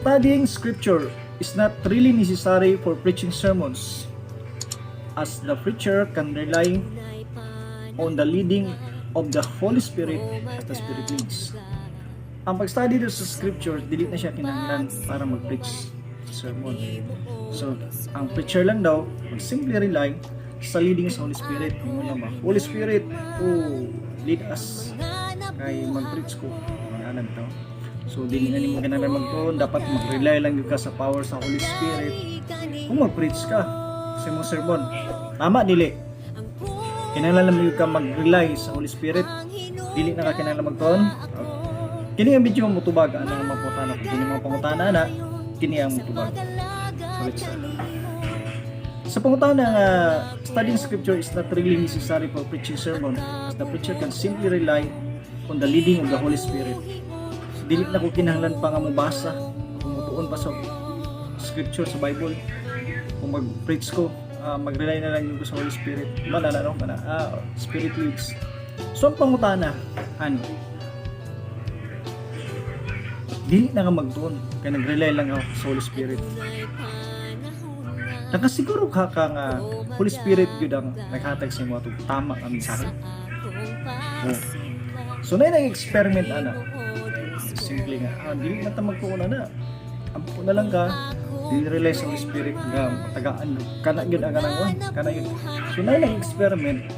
Studying scripture is not really necessary for preaching sermons, as the preacher can rely on the leading of the Holy Spirit as the Spirit leads. Ang pag-study dito sa scripture, dili na siya kinahanglan para mag-preach sermon. So, ang preacher lang daw, mag-simply rely sa leading sa Holy Spirit. Ano ba? Holy Spirit, lead us. Kay mag-preach ko. Ano to? So, dili na nimo kinahanglan magtuon. Dapat mag-rely lang ka sa power sa Holy Spirit. Kung mag-preach ka sa imong sermon, tama dili. Kinahanglan mo ka mag-rely sa Holy Spirit. Dili na ka kinahanglan magtuon. Kini ang video mo tubag ana nga maputana ko. Kini mga pangutana na kini ang tubag. So let's start. Sa pangutana nga studying scripture is not really necessary for preaching sermon, as the preacher can simply rely on the leading of the Holy Spirit. So dili na ko kinahanglan pa nga mobasa, kung pa sa scripture sa Bible. Kung mag-preach ko, mag-rely na lang ko sa Holy Spirit. Mananano ka na, Spirit leads. So ang pangutana, ano? Dili na nga magtuon, kaya nag-rely lang ako sa Holy Spirit. Nakasiguro ka nga Holy Spirit yun ang naghatag sa mga tama ang mensahe. So na yung experiment ana. Simple nga, dili na ta magtuon na. Ampo na lang ka, dili rely sa Holy Spirit nga tagaan kana gyud ang kanang kana yun. So na yung experiment,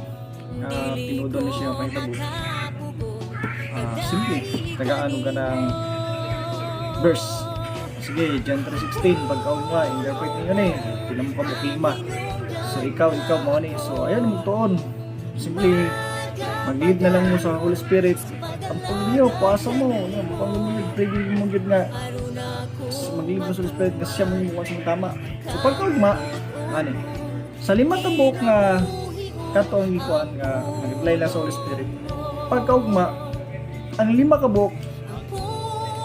tinudo ni siya kahitabo. Simple, tagaan ka ng verse. Sige, John 3:16, pagkaon nga, interpret niyo na pinamo ka mo klima. So ikaw mo ni. So ayan mo tuon. Simple, mag-lead na lang mo sa Holy Spirit. Ang niyo, pasa mo. Pag pregil mo gid nga. Mag-lead mo sa Holy Spirit kasi siya mo yung sa tama. So pagkaon ma, ani. Sa lima ka buok nga kato ang ikuan nga nag-reply lang sa Holy Spirit. Pagkaon ma, ang lima ka buok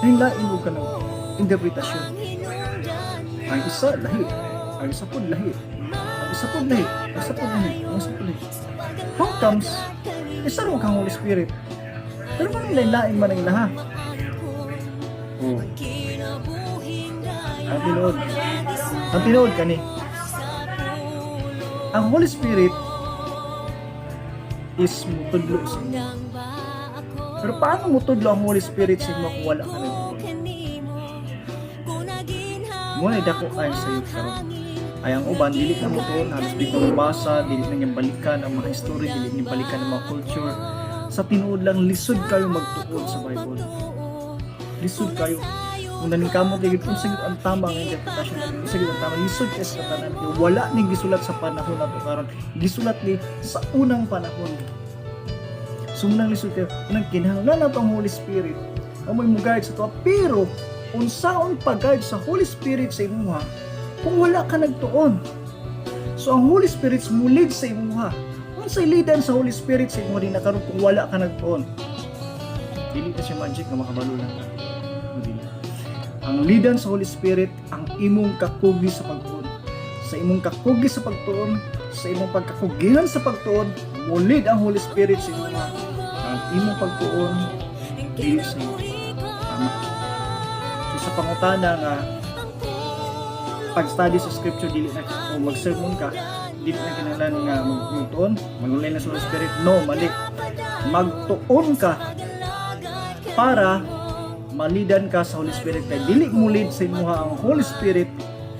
lain mo ka ng interpretasyon. Ang isa lahi, ang isa po lahi, ang isa po lahi, ang isa po lahi, ang isa po lahi. How comes, isa rin kang Holy Spirit, pero man lain man ang laha. Ang tinood ka ni, ang Holy Spirit is mutudlo sa inyo. Pero paano mutudlo ang Holy Spirit sa inyo kung wala ka na? Muna dako kayo sa iyo karon. Ay ang uban dili na mo tuon, halos di ko mabasa, dili na niyang balikan ang mga history, dili niyang balikan ang mga culture. Sa tinuod lang lisod kayo magtuon sa Bible. Lisod kayo. Kung naning kamo tigit kung sige ang tama nga interpretasyon ng sige ang tama lisod kay sa tanan. Wala ning gisulat sa panahon nato karon. Gisulat ni sa unang panahon. Sumnang lisod kayo. Unang kinahanglan nato ang Holy Spirit. Amoy mo guide sa to, pero unsaon pag-guide sa Holy Spirit sa imuha kung wala ka nagtuon. So ang Holy Spirit mo lead sa imuha. Unsay leadan sa Holy Spirit sa imuha din na karon kung wala ka nagtuon. Dili ka siya magic nga makabalo lang ka. Ang leadan sa Holy Spirit ang imong kakugi sa pagtuon. Sa imong kakugi sa pagtuon, sa imong pagkakugihan sa pagtuon, mo lead ang Holy Spirit sa imuha. Ang imong pagtuon dili sa imo. Tama. Sa pangutana nga pag-study sa scripture dili na o mag-sermon ka dili na kinahanglan nga magtuon mag-rely na sa Holy Spirit. No, mali. Magtuon ka para malidan ka sa Holy Spirit kay dili mo lead sa imuha ang Holy Spirit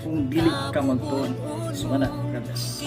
kung dili ka magtuon. So ana, God bless.